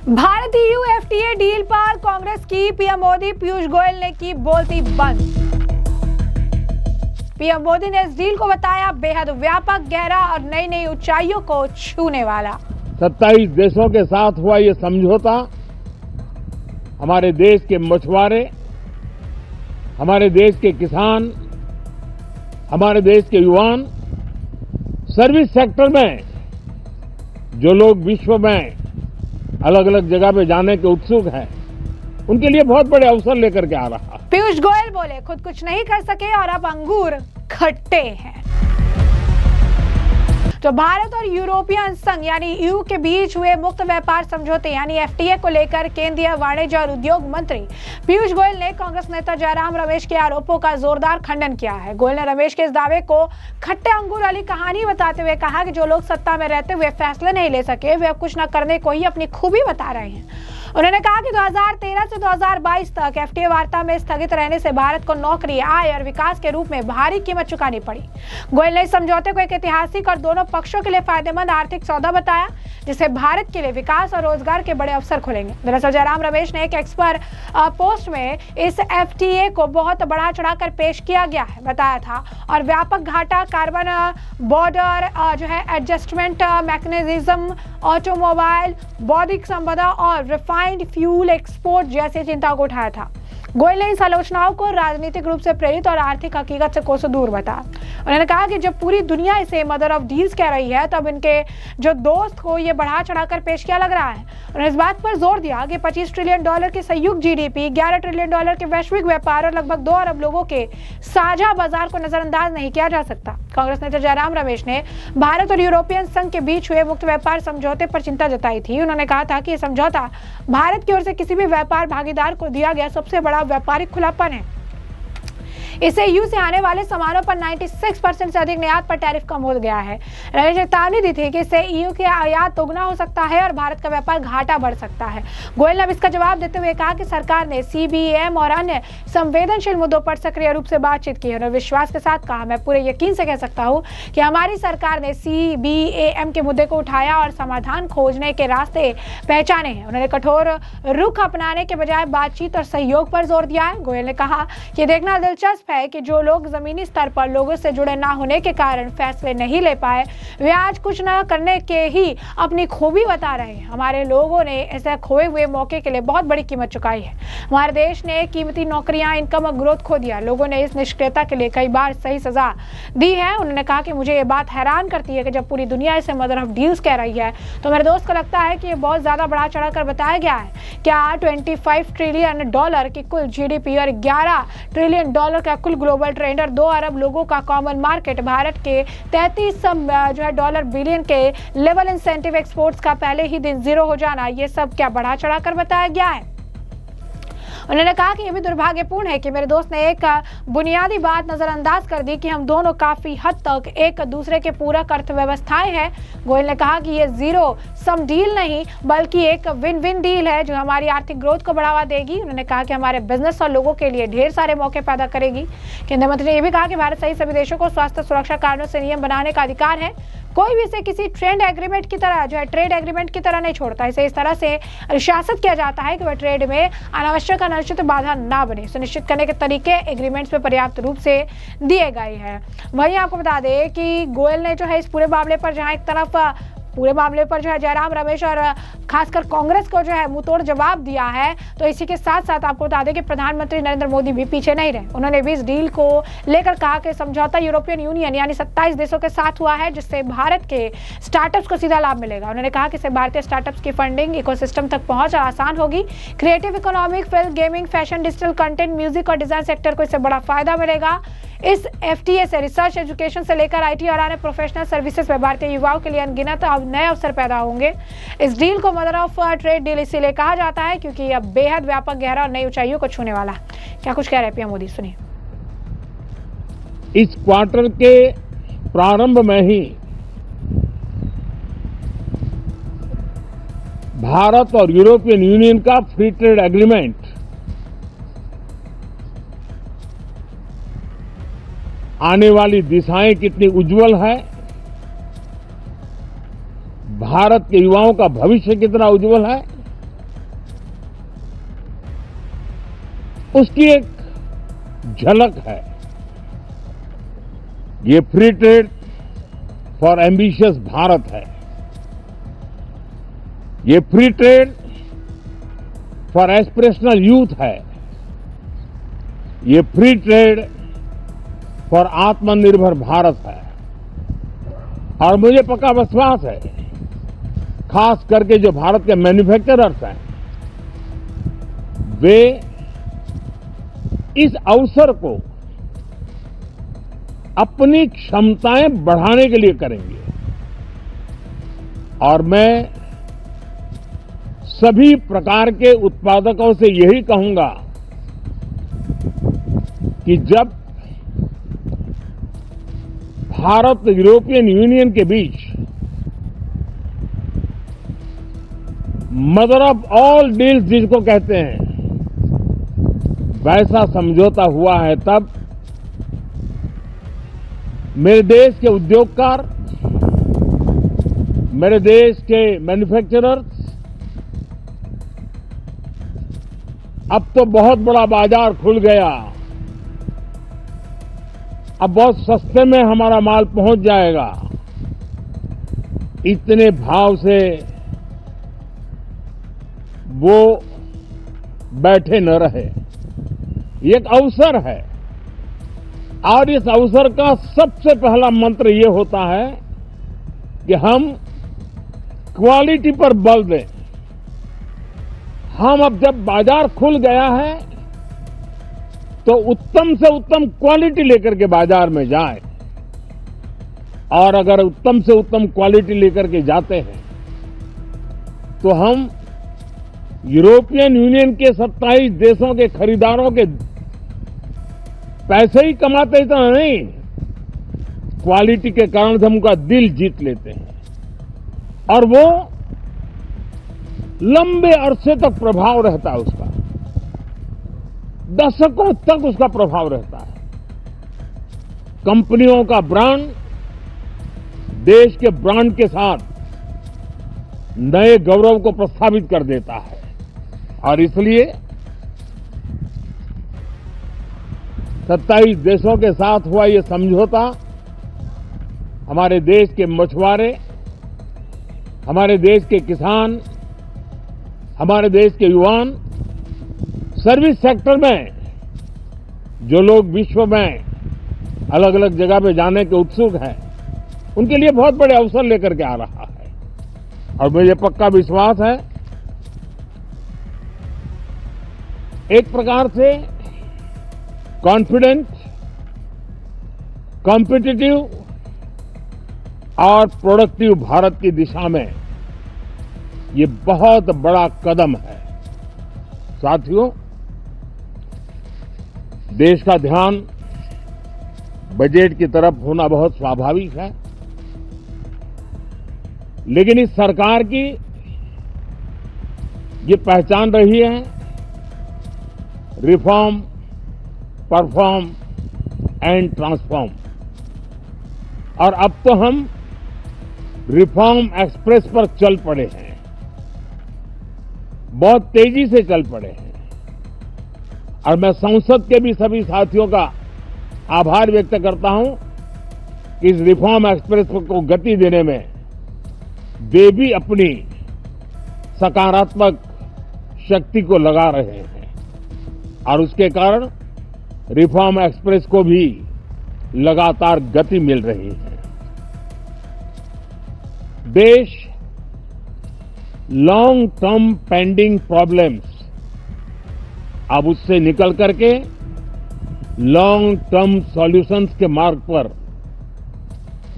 Bharat EU FTA deal पर कांग्रेस की PM Modi Piyush Goyal ने की बोलती बंद। पीएम मोदी ने इस डील को बताया बेहद व्यापक, गहरा और नई नई ऊंचाइयों को छूने वाला। 27 देशों के साथ हुआ ये समझौता हमारे देश के मछुआरे, हमारे देश के किसान, हमारे देश के युवान, सर्विस सेक्टर में जो लोग विश्व में अलग अलग जगह पे जाने के उत्सुक हैं, उनके लिए बहुत बड़े अवसर लेकर के आ रहा है। पीयूष गोयल बोले खुद कुछ नहीं कर सके और अब अंगूर खट्टे हैं। तो भारत और यूरोपियन संघ यानी EU के बीच हुए मुक्त व्यापार समझौते यानी FTA को लेकर केंद्रीय वाणिज्य और उद्योग मंत्री पीयूष गोयल ने कांग्रेस नेता जयराम रमेश के आरोपों का जोरदार खंडन किया है। गोयल ने रमेश के इस दावे को खट्टे अंगूर वाली कहानी बताते हुए कहा कि जो लोग सत्ता में रहते हुए फैसले नहीं ले सके वे अब कुछ न करने को ही अपनी खूबी बता रहे हैं। उन्होंने कहा कि 2013 से 2022 तक FTA वार्ता में स्थगित रहने से भारत को नौकरी, आय और विकास के रूप में भारी कीमत चुकानी पड़ी। गोयल ने इस समझौते को एक ऐतिहासिक और दोनों पक्षों के लिए फायदेमंद आर्थिक सौदा बताया, जिससे भारत के लिए विकास और रोजगार के बड़े अवसर खुलेंगे। दरअसल जयराम रमेश ने एक एक्स पर पोस्ट में इस FTA को बहुत बढ़ा चढ़ाकर पेश किया गया है बताया था और व्यापक घाटा, कार्बन बॉर्डर जो है एडजस्टमेंट मैकेनिज्म, ऑटोमोबाइल, बौद्धिक संपदा और रिफाइंड फ्यूल एक्सपोर्ट जैसी चिंता को उठाया था। गोयल ने इस आलोचनाओं को राजनीतिक रूप से प्रेरित और आर्थिक हकीकत से कोसों दूर बताया। उन्होंने कहा कि जब पूरी दुनिया इसे मदर ऑफ डील्स कह रही है, तब इनके जो दोस्त को ये बढ़ा चढ़ाकर पेश किया लग रहा है। उन्होंने इस बात पर जोर दिया कि $25 ट्रिलियन के संयुक्त GDP, $11 ट्रिलियन के वैश्विक व्यापार और लगभग 2 अरब लोगों के साझा बाजार को नजरअंदाज नहीं किया जा सकता। कांग्रेस नेता जयराम रमेश ने भारत और यूरोपियन संघ के बीच हुए मुक्त व्यापार समझौते पर चिंता जताई थी। उन्होंने कहा था कि यह समझौता भारत की ओर से किसी भी व्यापार भागीदार को दिया गया सबसे बड़ा व्यापारिक खुलापन है। इससे EU से आने वाले सामानों पर 96% से अधिक निर्यात पर टैरिफ कम हो गया है। रमेश ने चेतावनी दी थी कि इससे EU के आयात दोगुना हो सकता है और भारत का व्यापार घाटा बढ़ सकता है। गोयल ने इसका जवाब देते हुए कहा कि सरकार ने CBAM और अन्य संवेदनशील मुद्दों पर सक्रिय रूप से बातचीत की है और विश्वास के साथ कहा, मैं पूरे यकीन से कह सकता हूं कि हमारी सरकार ने CBAM के मुद्दे को उठाया और समाधान खोजने के रास्ते पहचाने हैं। उन्होंने कठोर रुख अपनाने के बजाय बातचीत और सहयोग पर जोर दिया है। गोयल ने कहा कि देखना दिलचस्प है कि जो लोग जमीनी स्तर पर लोगों से जुड़े ना होने के कारण फैसले नहीं ले पाए, वे आज कुछ न करने के ही अपनी खूबी बता रहे हैं। हमारे लोगों ने ऐसे खोए हुए मौके के लिए बहुत बड़ी कीमत चुकाई है। हमारे देश ने कीमती नौकरियां, इनकम और ग्रोथ खो दिया। लोगों ने इस निष्क्रियता के लिए कई बार सही सजा दी है। उन्होंने कहा कि मुझे ये बात हैरान करती है कि जब पूरी दुनिया इसे मदर ऑफ डील्स कह रही है, तो मेरे दोस्त को लगता है कि ये बहुत ज्यादा बढ़ा चढ़ाकर बताया गया है। क्या $25 ट्रिलियन की कुल GDP और $11 ट्रिलियन का कुल ग्लोबल ट्रेड और 2 अरब लोगों का कॉमन मार्केट, भारत के 33 जो है डॉलर बिलियन के लेवल इंसेंटिव एक्सपोर्ट्स का पहले ही दिन 0 हो जाना, ये सब क्या बढ़ा चढ़ाकर बताया गया है। उन्होंने कहा कि यह भी दुर्भाग्यपूर्ण है कि मेरे दोस्त ने एक बुनियादी बात नजरअंदाज कर दी कि हम दोनों काफी हद तक एक दूसरे के पूरक अर्थव्यवस्थाएं हैं। गोयल ने कहा कि यह जीरो सम डील नहीं बल्कि एक विन विन डील है जो हमारी आर्थिक ग्रोथ को बढ़ावा देगी। उन्होंने कहा कि हमारे बिजनेस और लोगों के लिए ढेर सारे मौके पैदा करेगी। केंद्रीय मंत्री ने यह भी कहा कि भारत सहित सभी देशों को स्वास्थ्य सुरक्षा कारणों से नियम बनाने का अधिकार है। कोई भी इसे किसी ट्रेड एग्रीमेंट की तरह नहीं छोड़ता। इसे इस तरह से अनुशासित किया जाता है कि वह ट्रेड में अनावश्यक अनिश्चित बाधा ना बने। सुनिश्चित करने के तरीके एग्रीमेंट्स में पर्याप्त रूप से दिए गए हैं। वहीं आपको बता दें कि गोयल ने जो है इस पूरे मामले पर जो है जयराम रमेश और खासकर कांग्रेस को जो है मुंहतोड़ जवाब दिया है, तो इसी के साथ साथ आपको बता दें कि प्रधानमंत्री नरेंद्र मोदी भी पीछे नहीं रहे। उन्होंने भी इस डील को लेकर कहा कि समझौता यूरोपियन यूनियन यानी 27 देशों के साथ हुआ है, जिससे भारत के स्टार्टअप्स को सीधा लाभ मिलेगा। उन्होंने कहा कि इससे भारतीय स्टार्टअप्स की फंडिंग इकोसिस्टम तक पहुंच आसान होगी। Creative economic, film, gaming, fashion, digital content, music और डिजाइन सेक्टर को इससे बड़ा फायदा मिलेगा। इस FTA से रिसर्च, एजुकेशन से लेकर IT और अन्य प्रोफेशनल सर्विसेज में भारतीय युवाओं के लिए अनगिनत नए अवसर पैदा होंगे। इस डील को मदर ऑफ ट्रेड डील इसीलिए कहा जाता है क्योंकि यह बेहद व्यापक, गहरा और नई ऊंचाइयों को छूने वाला है। क्या कुछ कह रहे हैं पीएम मोदी, सुनिए। इस क्वार्टर के प्रारंभ में ही भारत और यूरोपियन यूनियन का फ्री ट्रेड एग्रीमेंट आने वाली दिशाएं कितनी उज्जवल है, भारत के युवाओं का भविष्य कितना उज्जवल है, उसकी एक झलक है। ये free trade for ambitious Bharat है। ये free trade for aspirational youth है। ये फ्री ट्रेड फॉर आत्मनिर्भर भारत है। और मुझे पक्का विश्वास है, खास करके जो भारत के मैन्युफैक्चरर्स हैं, वे इस अवसर को अपनी क्षमताएं बढ़ाने के लिए करेंगे। और मैं सभी प्रकार के उत्पादकों से यही कहूंगा कि जब भारत यूरोपियन यूनियन के बीच मदर ऑफ ऑल डील्स जिसको कहते हैं, वैसा समझौता हुआ है, तब मेरे देश के उद्योगकार, मेरे देश के मैन्युफैक्चरर्स अब तो बहुत बड़ा बाजार खुल गया। अब बहुत सस्ते में हमारा माल पहुंच जाएगा। इतने भाव से वो बैठे न रहे। ये एक अवसर है और इस अवसर का सबसे पहला मंत्र ये होता है कि हम क्वालिटी पर बल दें। हम अब जब बाजार खुल गया है तो उत्तम से उत्तम क्वालिटी लेकर के बाजार में जाएं। और अगर उत्तम से उत्तम क्वालिटी लेकर के जाते हैं तो हम यूरोपियन यूनियन के 27 देशों के खरीदारों के पैसे ही कमाते इतना नहीं, क्वालिटी के कारण से हम उनका दिल जीत लेते हैं और वो लंबे अरसे तक प्रभाव रहता है उसका, दशकों तक उसका प्रभाव रहता है। कंपनियों का ब्रांड देश के ब्रांड के साथ नए गौरव को प्रस्तावित कर देता है। और इसलिए 27 देशों के साथ हुआ ये समझौता हमारे देश के मछुआरे, हमारे देश के किसान, हमारे देश के युवान, सर्विस सेक्टर में जो लोग विश्व में अलग अलग जगह पे जाने के उत्सुक हैं, उनके लिए बहुत बड़े अवसर लेकर के आ रहा है। और मुझे पक्का विश्वास है, एक प्रकार से कॉन्फिडेंट, कॉम्पिटिटिव और प्रोडक्टिव भारत की दिशा में ये बहुत बड़ा कदम है। साथियों, देश का ध्यान बजट की तरफ होना बहुत स्वाभाविक है, लेकिन इस सरकार की ये पहचान रही है रिफॉर्म, परफॉर्म एंड ट्रांसफॉर्म। और अब तो हम रिफॉर्म एक्सप्रेस पर चल पड़े हैं, बहुत तेजी से चल पड़े हैं। और मैं संसद के भी सभी साथियों का आभार व्यक्त करता हूं कि इस रिफॉर्म एक्सप्रेस को गति देने में वे भी अपनी सकारात्मक शक्ति को लगा रहे हैं और उसके कारण रिफॉर्म एक्सप्रेस को भी लगातार गति मिल रही है। देश लॉन्ग टर्म पेंडिंग प्रॉब्लम्स अब उससे निकल करके लॉन्ग टर्म सॉल्यूशंस के मार्ग पर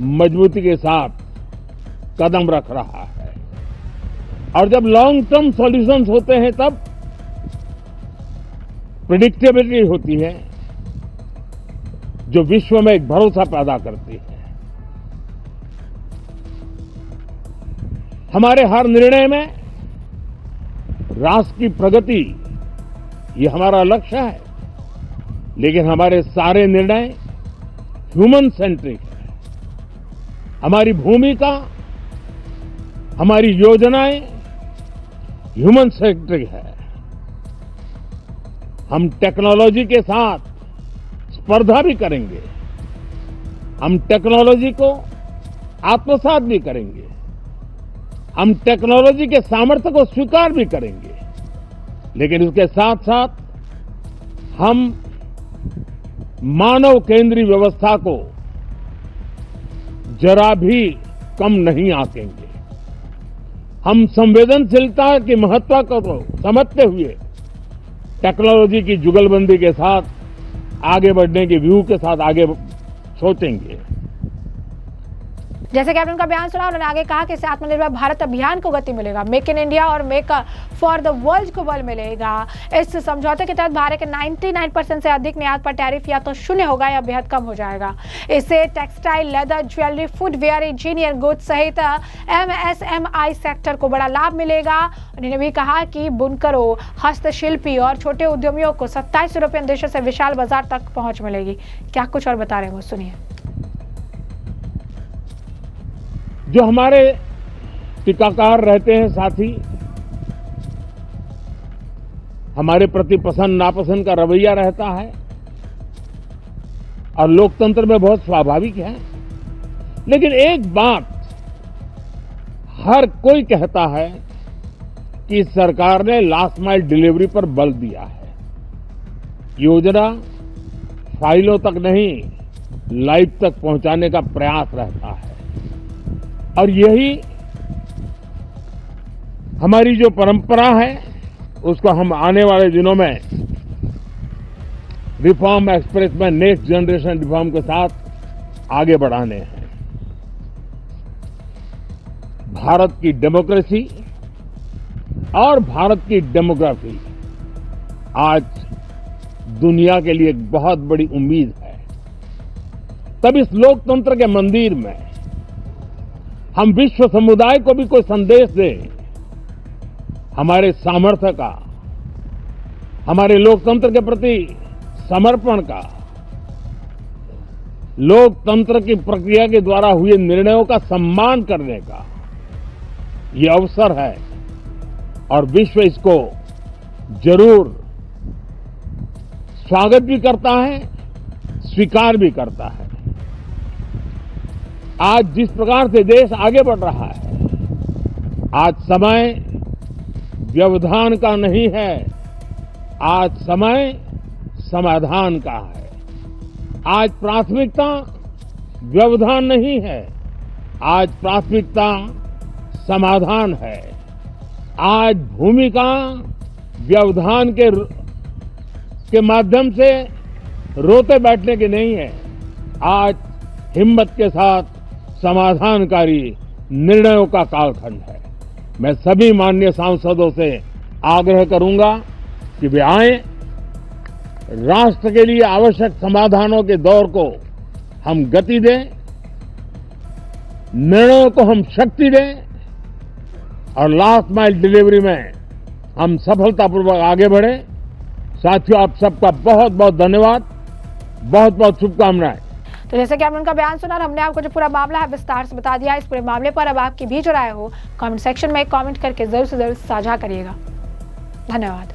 मजबूती के साथ कदम रख रहा है। और जब लॉन्ग टर्म सॉल्यूशंस होते हैं तब प्रेडिक्टेबिलिटी होती है, जो विश्व में एक भरोसा पैदा करती है। हमारे हर निर्णय में राष्ट्र की प्रगति ये हमारा लक्ष्य है, लेकिन हमारे सारे निर्णय ह्यूमन सेंट्रिक है। हमारी भूमिका, हमारी योजनाएं ह्यूमन सेंट्रिक है। हम टेक्नोलॉजी के साथ स्पर्धा भी करेंगे, हम टेक्नोलॉजी को आत्मसात भी करेंगे, हम टेक्नोलॉजी के सामर्थ्य को स्वीकार भी करेंगे, लेकिन उसके साथ साथ हम मानव केंद्रीय व्यवस्था को जरा भी कम नहीं आंकेंगे। हम संवेदनशीलता की महत्व को समझते हुए टेक्नोलॉजी की जुगलबंदी के साथ आगे बढ़ने के व्यू के साथ आगे सोचेंगे। जैसे कि आपने उनका बयान सुना, उन्होंने आगे कहा कि इससे आत्मनिर्भर भारत अभियान को गति मिलेगा, मेक इन इंडिया और मेक फॉर द वर्ल्ड को बल मिलेगा। इस समझौते के तहत भारत के 99% से अधिक निर्यात पर टैरिफ या तो शून्य होगा या बेहद कम हो जाएगा। इससे textile, leather, jewellery, footwear, engineer goods सहित MSMI सेक्टर को बड़ा लाभ मिलेगा। उन्होंने भी कहा कि बुनकरों, हस्तशिल्पी और छोटे उद्यमियों को 27 यूरोपियन देशों से विशाल बाजार तक पहुंच मिलेगी। क्या कुछ और बता रहे हैं वो सुनिए। जो हमारे टीकाकार रहते हैं साथी, हमारे प्रति पसंद नापसंद का रवैया रहता है और लोकतंत्र में बहुत स्वाभाविक है, लेकिन एक बात हर कोई कहता है कि सरकार ने लास्ट माइल डिलीवरी पर बल दिया है। योजना फाइलों तक नहीं, लाइव तक पहुंचाने का प्रयास रहता है और यही हमारी जो परंपरा है उसको हम आने वाले दिनों में रिफॉर्म एक्सप्रेस में नेक्स्ट जनरेशन रिफॉर्म के साथ आगे बढ़ाने हैं। भारत की डेमोक्रेसी और भारत की डेमोग्राफी आज दुनिया के लिए एक बहुत बड़ी उम्मीद है। तब इस लोकतंत्र के मंदिर में हम विश्व समुदाय को भी कोई संदेश दें हमारे सामर्थ्य का, हमारे लोकतंत्र के प्रति समर्पण का, लोकतंत्र की प्रक्रिया के द्वारा हुए निर्णयों का सम्मान करने का ये अवसर है और विश्व इसको जरूर स्वागत भी करता है, स्वीकार भी करता है। आज जिस प्रकार से देश आगे बढ़ रहा है, आज समय व्यवधान का नहीं है, आज समय समाधान का है। आज प्राथमिकता व्यवधान नहीं है, आज प्राथमिकता समाधान है। आज भूमिका व्यवधान के माध्यम से रोते बैठने की नहीं है, आज हिम्मत के साथ समाधानकारी निर्णयों का कालखंड है। मैं सभी माननीय सांसदों से आग्रह करूंगा कि वे आएं, राष्ट्र के लिए आवश्यक समाधानों के दौर को हम गति दें, निर्णयों को हम शक्ति दें और लास्ट माइल डिलीवरी में हम सफलतापूर्वक आगे बढ़ें। साथियों, आप सबका बहुत बहुत धन्यवाद, बहुत बहुत शुभकामनाएं। तो जैसे कि आपने उनका बयान सुना और हमने आपको जो पूरा मामला है विस्तार से बता दिया। इस पूरे मामले पर अब आपकी भी जो राय हो कमेंट सेक्शन में कमेंट करके जरूर से जरूर साझा करिएगा। धन्यवाद।